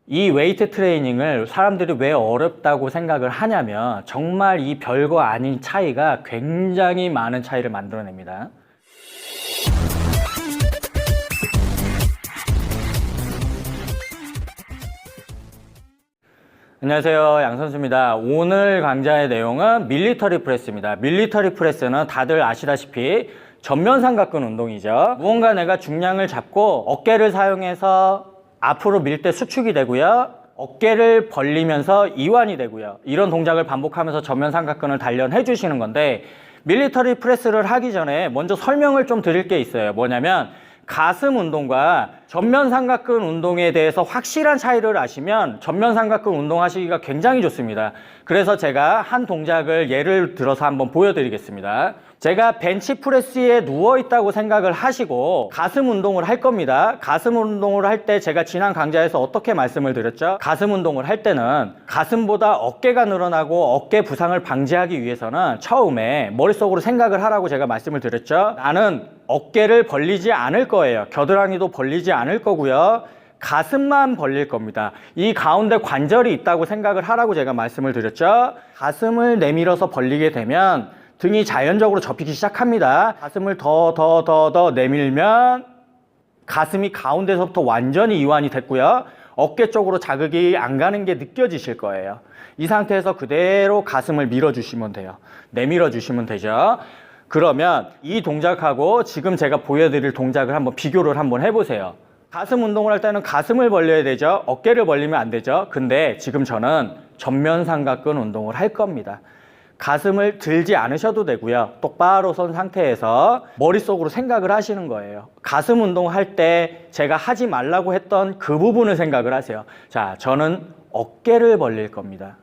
이 웨이트 트레이닝을 사람들이 왜 어렵다고 생각을 하냐면 정말 이 별거 아닌 차이가 굉장히 많은 차이를 만들어냅니다. 안녕하세요, 양선수입니다. 오늘 강좌의 내용은 밀리터리 프레스입니다. 밀리터리 프레스는 다들 아시다시피 전면 삼각근 운동이죠. 무언가 내가 중량을 잡고 어깨를 사용해서 앞으로 밀 때 수축이 되고요, 어깨를 벌리면서 이완이 되고요, 이런 동작을 반복하면서 전면 삼각근을 단련해 주시는 건데, 밀리터리 프레스를 하기 전에 먼저 설명을 좀 드릴 게 있어요. 뭐냐면 가슴 운동과 전면 삼각근 운동에 대해서 확실한 차이를 아시면 전면 삼각근 운동하시기가 굉장히 좋습니다. 그래서 제가 한 동작을 예를 들어서 한번 보여드리겠습니다. 제가 벤치프레스에 누워있다고 생각을 하시고 가슴 운동을 할 겁니다. 가슴 운동을 할 때 제가 지난 강좌에서 어떻게 말씀을 드렸죠? 가슴 운동을 할 때는 가슴보다 어깨가 늘어나고 어깨 부상을 방지하기 위해서는 처음에 머릿속으로 생각을 하라고 제가 말씀을 드렸죠. 나는 어깨를 벌리지 않을 거예요. 겨드랑이도 벌리지 않을 거고요, 가슴만 벌릴 겁니다. 이 가운데 관절이 있다고 생각을 하라고 제가 말씀을 드렸죠. 가슴을 내밀어서 벌리게 되면 등이 자연적으로 접히기 시작합니다. 가슴을 더 내밀면 가슴이 가운데서부터 완전히 이완이 됐고요, 어깨 쪽으로 자극이 안 가는 게 느껴지실 거예요. 이 상태에서 그대로 가슴을 밀어주시면 돼요. 내밀어 주시면 되죠. 그러면 이 동작하고 지금 제가 보여드릴 동작을 한번 비교를 한번 해보세요. 가슴 운동을 할 때는 가슴을 벌려야 되죠. 어깨를 벌리면 안 되죠. 근데 지금 저는 전면 삼각근 운동을 할 겁니다. 가슴을 들지 않으셔도 되고요, 똑바로 선 상태에서 머릿속으로 생각을 하시는 거예요. 가슴 운동할 때 제가 하지 말라고 했던 그 부분을 생각을 하세요. 자, 저는 어깨를 벌릴 겁니다.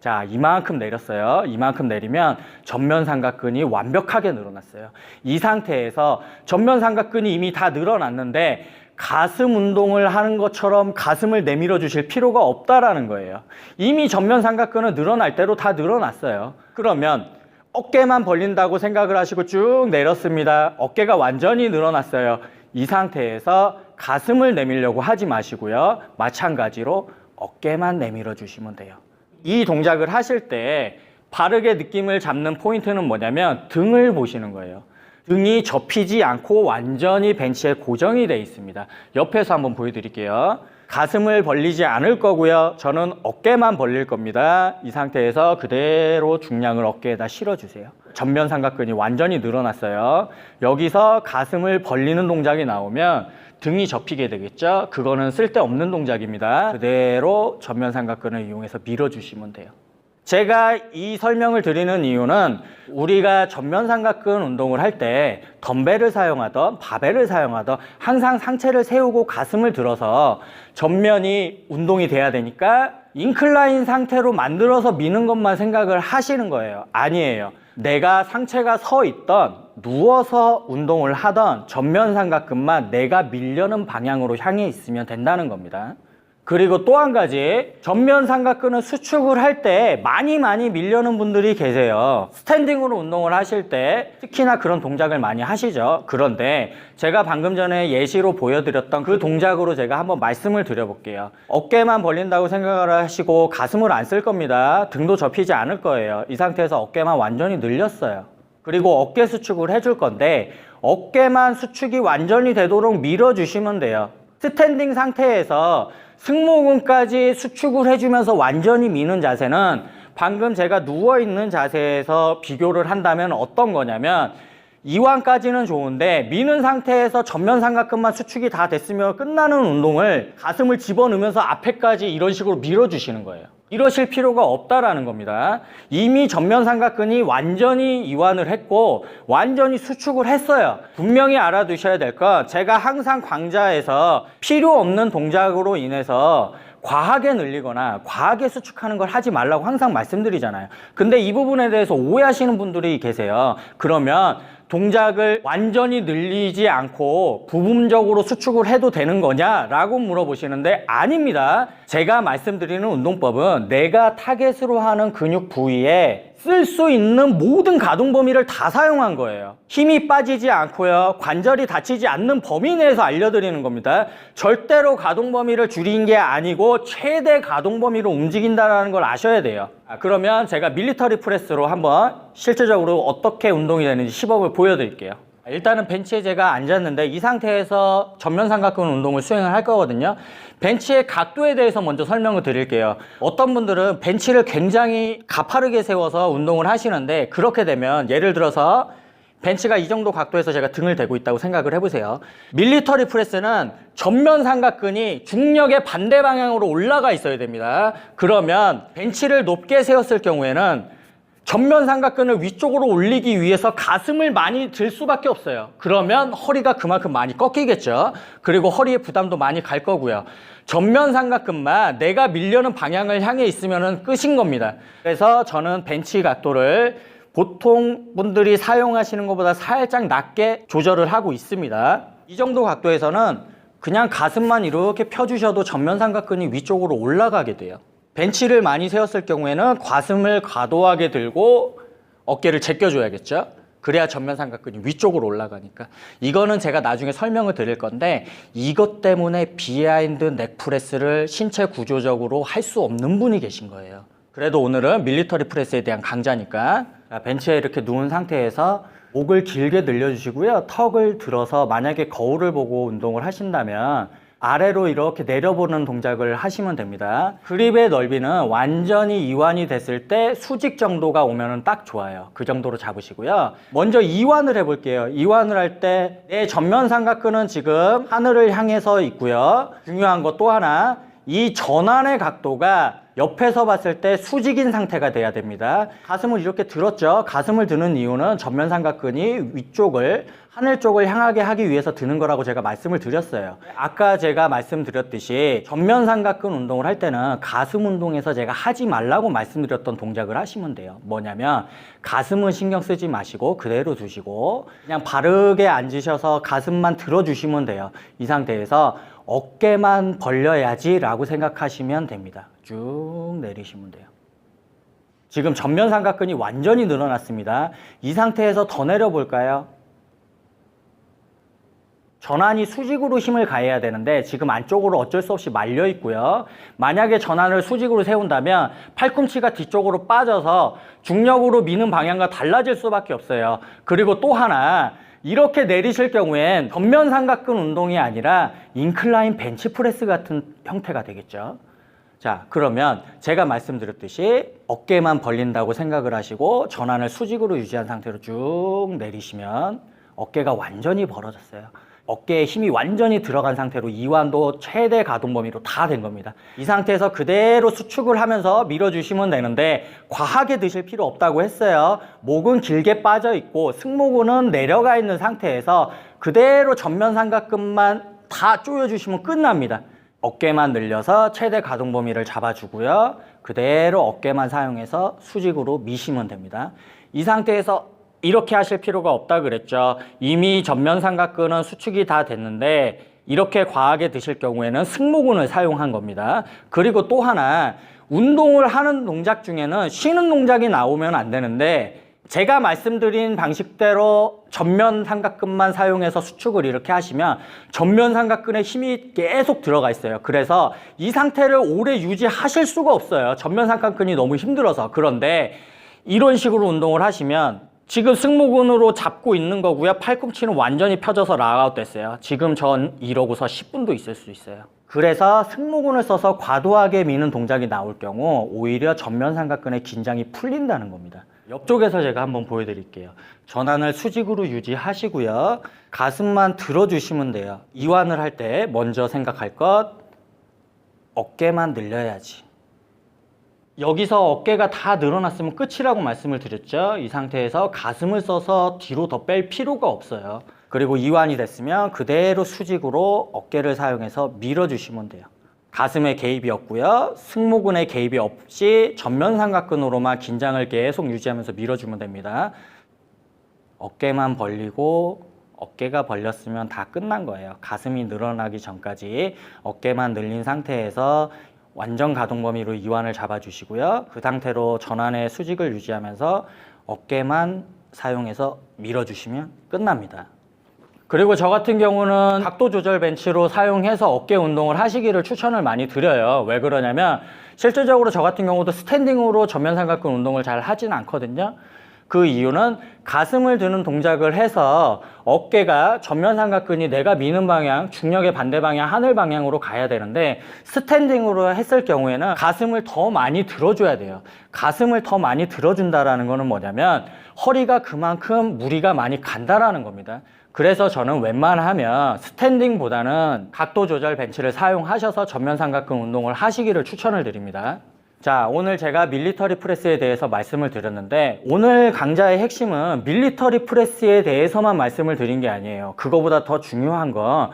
자, 이만큼 내렸어요. 이만큼 내리면 전면 삼각근이 완벽하게 늘어났어요. 이 상태에서 전면 삼각근이 이미 다 늘어났는데 가슴 운동을 하는 것처럼 가슴을 내밀어 주실 필요가 없다라는 거예요. 이미 전면 삼각근은 늘어날 대로 다 늘어났어요. 그러면 어깨만 벌린다고 생각을 하시고 쭉 내렸습니다. 어깨가 완전히 늘어났어요. 이 상태에서 가슴을 내밀려고 하지 마시고요, 마찬가지로 어깨만 내밀어 주시면 돼요. 이 동작을 하실 때 바르게 느낌을 잡는 포인트는 뭐냐면 등을 보시는 거예요. 등이 접히지 않고 완전히 벤치에 고정이 되어 있습니다. 옆에서 한번 보여드릴게요. 가슴을 벌리지 않을 거고요, 저는 어깨만 벌릴 겁니다. 이 상태에서 그대로 중량을 어깨에다 실어주세요. 전면 삼각근이 완전히 늘어났어요. 여기서 가슴을 벌리는 동작이 나오면 등이 접히게 되겠죠. 그거는 쓸데없는 동작입니다. 그대로 전면 삼각근을 이용해서 밀어주시면 돼요. 제가 이 설명을 드리는 이유는 우리가 전면 삼각근 운동을 할 때 덤벨을 사용하던 바벨을 사용하던 항상 상체를 세우고 가슴을 들어서 전면이 운동이 돼야 되니까 인클라인 상태로 만들어서 미는 것만 생각을 하시는 거예요. 아니에요. 내가 상체가 서 있던 누워서 운동을 하던 전면 삼각근만 내가 밀려는 방향으로 향해 있으면 된다는 겁니다. 그리고 또 한 가지, 전면 삼각근은 수축을 할 때 많이 밀려는 분들이 계세요. 스탠딩으로 운동을 하실 때 특히나 그런 동작을 많이 하시죠. 그런데 제가 방금 전에 예시로 보여드렸던 그 동작으로 제가 한번 말씀을 드려볼게요. 어깨만 벌린다고 생각을 하시고 가슴을 안 쓸 겁니다. 등도 접히지 않을 거예요. 이 상태에서 어깨만 완전히 늘렸어요. 그리고 어깨 수축을 해줄 건데 어깨만 수축이 완전히 되도록 밀어주시면 돼요. 스탠딩 상태에서 승모근까지 수축을 해주면서 완전히 미는 자세는 방금 제가 누워있는 자세에서 비교를 한다면 어떤 거냐면, 이완까지는 좋은데 미는 상태에서 전면 삼각근만 수축이 다 됐으면 끝나는 운동을 가슴을 집어넣으면서 앞에까지 이런 식으로 밀어주시는 거예요. 이러실 필요가 없다라는 겁니다. 이미 전면 삼각근이 완전히 이완을 했고 완전히 수축을 했어요. 분명히 알아두셔야 될 건, 제가 항상 강좌에서 필요 없는 동작으로 인해서 과하게 늘리거나 과하게 수축하는 걸 하지 말라고 항상 말씀드리잖아요. 근데 이 부분에 대해서 오해하시는 분들이 계세요. 그러면 동작을 완전히 늘리지 않고 부분적으로 수축을 해도 되는 거냐? 라고 물어보시는데 아닙니다. 제가 말씀드리는 운동법은 내가 타겟으로 하는 근육 부위에 쓸 수 있는 모든 가동 범위를 다 사용한 거예요. 힘이 빠지지 않고요. 관절이 다치지 않는 범위 내에서 알려드리는 겁니다. 절대로 가동 범위를 줄인 게 아니고 최대 가동 범위로 움직인다는 걸 아셔야 돼요. 그러면 제가 밀리터리 프레스로 한번 실질적으로 어떻게 운동이 되는지 시범을 보여드릴게요. 일단은 벤치에 제가 앉았는데 이 상태에서 전면 삼각근 운동을 수행을 할 거거든요. 벤치의 각도에 대해서 먼저 설명을 드릴게요. 어떤 분들은 벤치를 굉장히 가파르게 세워서 운동을 하시는데, 그렇게 되면 예를 들어서 벤치가 이 정도 각도에서 제가 등을 대고 있다고 생각을 해보세요. 밀리터리 프레스는 전면 삼각근이 중력의 반대 방향으로 올라가 있어야 됩니다. 그러면 벤치를 높게 세웠을 경우에는 전면 삼각근을 위쪽으로 올리기 위해서 가슴을 많이 들 수밖에 없어요. 그러면 허리가 그만큼 많이 꺾이겠죠. 그리고 허리에 부담도 많이 갈 거고요. 전면 삼각근만 내가 밀려는 방향을 향해 있으면 끝인 겁니다. 그래서 저는 벤치 각도를 보통 분들이 사용하시는 것보다 살짝 낮게 조절을 하고 있습니다. 이 정도 각도에서는 그냥 가슴만 이렇게 펴주셔도 전면 삼각근이 위쪽으로 올라가게 돼요. 벤치를 많이 세웠을 경우에는 가슴을 과도하게 들고 어깨를 제껴줘야겠죠. 그래야 전면 삼각근이 위쪽으로 올라가니까. 이거는 제가 나중에 설명을 드릴 건데, 이것 때문에 비하인드 넥프레스를 신체 구조적으로 할 수 없는 분이 계신 거예요. 그래도 오늘은 밀리터리 프레스에 대한 강좌니까 벤치에 이렇게 누운 상태에서 목을 길게 늘려주시고요. 턱을 들어서 만약에 거울을 보고 운동을 하신다면 아래로 이렇게 내려보는 동작을 하시면 됩니다. 그립의 넓이는 완전히 이완이 됐을 때 수직 정도가 오면 딱 좋아요. 그 정도로 잡으시고요. 먼저 이완을 해볼게요. 이완을 할 때 내 전면 삼각근은 지금 하늘을 향해서 있고요. 중요한 것 또 하나, 이 전환의 각도가 옆에서 봤을 때 수직인 상태가 돼야 됩니다. 가슴을 이렇게 들었죠. 가슴을 드는 이유는 전면 삼각근이 위쪽을, 하늘 쪽을 향하게 하기 위해서 드는 거라고 제가 말씀을 드렸어요. 아까 제가 말씀드렸듯이 전면 삼각근 운동을 할 때는 가슴 운동에서 제가 하지 말라고 말씀드렸던 동작을 하시면 돼요. 뭐냐면 가슴은 신경 쓰지 마시고 그대로 두시고 그냥 바르게 앉으셔서 가슴만 들어주시면 돼요. 이 상태에서 어깨만 벌려야지 라고 생각하시면 됩니다. 쭉 내리시면 돼요. 지금 전면 삼각근이 완전히 늘어났습니다. 이 상태에서 더 내려볼까요? 전환이 수직으로 힘을 가해야 되는데 지금 안쪽으로 어쩔 수 없이 말려 있고요. 만약에 전환을 수직으로 세운다면 팔꿈치가 뒤쪽으로 빠져서 중력으로 미는 방향과 달라질 수밖에 없어요. 그리고 또 하나, 이렇게 내리실 경우엔 전면 삼각근 운동이 아니라 인클라인 벤치프레스 같은 형태가 되겠죠. 자, 그러면 제가 말씀드렸듯이 어깨만 벌린다고 생각을 하시고 전환을 수직으로 유지한 상태로 쭉 내리시면 어깨가 완전히 벌어졌어요. 어깨에 힘이 완전히 들어간 상태로 이완도 최대 가동 범위로 다 된 겁니다. 이 상태에서 그대로 수축을 하면서 밀어주시면 되는데 과하게 드실 필요 없다고 했어요. 목은 길게 빠져 있고 승모근은 내려가 있는 상태에서 그대로 전면 삼각근만 다 조여주시면 끝납니다. 어깨만 늘려서 최대 가동 범위를 잡아주고요. 그대로 어깨만 사용해서 수직으로 미시면 됩니다. 이 상태에서 이렇게 하실 필요가 없다 그랬죠. 이미 전면 삼각근은 수축이 다 됐는데 이렇게 과하게 드실 경우에는 승모근을 사용한 겁니다. 그리고 또 하나, 운동을 하는 동작 중에는 쉬는 동작이 나오면 안 되는데 제가 말씀드린 방식대로 전면 삼각근만 사용해서 수축을 이렇게 하시면 전면 삼각근에 힘이 계속 들어가 있어요. 그래서 이 상태를 오래 유지하실 수가 없어요. 전면 삼각근이 너무 힘들어서. 그런데 이런 식으로 운동을 하시면 지금 승모근으로 잡고 있는 거고요. 팔꿈치는 완전히 펴져서 락아웃 됐어요. 지금 전 이러고서 10분도 있을 수 있어요. 그래서 승모근을 써서 과도하게 미는 동작이 나올 경우 오히려 전면 삼각근의 긴장이 풀린다는 겁니다. 옆쪽에서 제가 한번 보여드릴게요. 전환을 수직으로 유지하시고요. 가슴만 들어주시면 돼요. 이완을 할 때 먼저 생각할 것, 어깨만 늘려야지. 여기서 어깨가 다 늘어났으면 끝이라고 말씀을 드렸죠. 이 상태에서 가슴을 써서 뒤로 더 뺄 필요가 없어요. 그리고 이완이 됐으면 그대로 수직으로 어깨를 사용해서 밀어주시면 돼요. 가슴에 개입이 없고요. 승모근에 개입이 없이 전면 삼각근으로만 긴장을 계속 유지하면서 밀어주면 됩니다. 어깨만 벌리고 어깨가 벌렸으면 다 끝난 거예요. 가슴이 늘어나기 전까지 어깨만 늘린 상태에서 완전 가동 범위로 이완을 잡아주시고요. 그 상태로 전환의 수직을 유지하면서 어깨만 사용해서 밀어주시면 끝납니다. 그리고 저 같은 경우는 각도 조절 벤치로 사용해서 어깨 운동을 하시기를 추천을 많이 드려요. 왜 그러냐면 실질적으로 저 같은 경우도 스탠딩으로 전면 삼각근 운동을 잘 하진 않거든요. 그 이유는 가슴을 드는 동작을 해서 어깨가 전면 삼각근이 내가 미는 방향, 중력의 반대 방향, 하늘 방향으로 가야 되는데 스탠딩으로 했을 경우에는 가슴을 더 많이 들어줘야 돼요. 가슴을 더 많이 들어준다라는 거는 뭐냐면 허리가 그만큼 무리가 많이 간다라는 겁니다. 그래서 저는 웬만하면 스탠딩보다는 각도 조절 벤치를 사용하셔서 전면 삼각근 운동을 하시기를 추천을 드립니다. 자, 오늘 제가 밀리터리 프레스에 대해서 말씀을 드렸는데 오늘 강좌의 핵심은 밀리터리 프레스에 대해서만 말씀을 드린 게 아니에요. 그거보다 더 중요한 건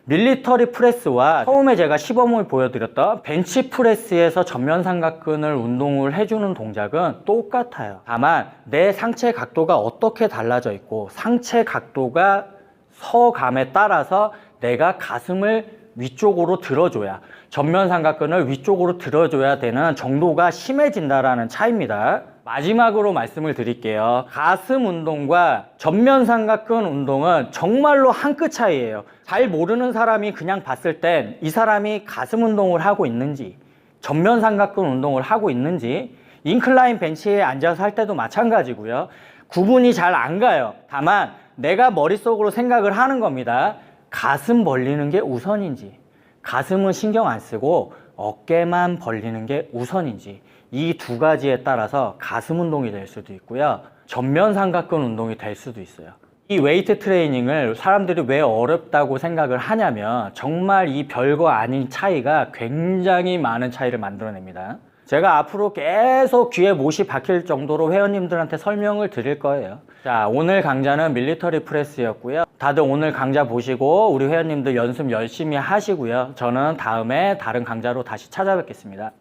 밀리터리 프레스와 처음에 제가 시범을 보여드렸던 벤치 프레스에서 전면 삼각근을 운동을 해주는 동작은 똑같아요. 다만 내 상체 각도가 어떻게 달라져 있고 상체 각도가 서감에 따라서 내가 가슴을 위쪽으로 들어줘야 전면 삼각근을 위쪽으로 들어줘야 되는 정도가 심해진다라는 차이입니다. 마지막으로 말씀을 드릴게요. 가슴 운동과 전면 삼각근 운동은 정말로 한 끗 차이예요. 잘 모르는 사람이 그냥 봤을 땐 이 사람이 가슴 운동을 하고 있는지 전면 삼각근 운동을 하고 있는지 인클라인 벤치에 앉아서 할 때도 마찬가지고요. 구분이 잘 안 가요. 다만 내가 머릿속으로 생각을 하는 겁니다. 가슴 벌리는 게 우선인지 가슴은 신경 안 쓰고 어깨만 벌리는 게 우선인지 이 두 가지에 따라서 가슴 운동이 될 수도 있고요. 전면 삼각근 운동이 될 수도 있어요. 이 웨이트 트레이닝을 사람들이 왜 어렵다고 생각을 하냐면 정말 이 별거 아닌 차이가 굉장히 많은 차이를 만들어냅니다. 제가 앞으로 계속 귀에 못이 박힐 정도로 회원님들한테 설명을 드릴 거예요. 자, 오늘 강좌는 밀리터리 프레스였고요. 다들 오늘 강좌 보시고 우리 회원님들 연습 열심히 하시고요. 저는 다음에 다른 강좌로 다시 찾아뵙겠습니다.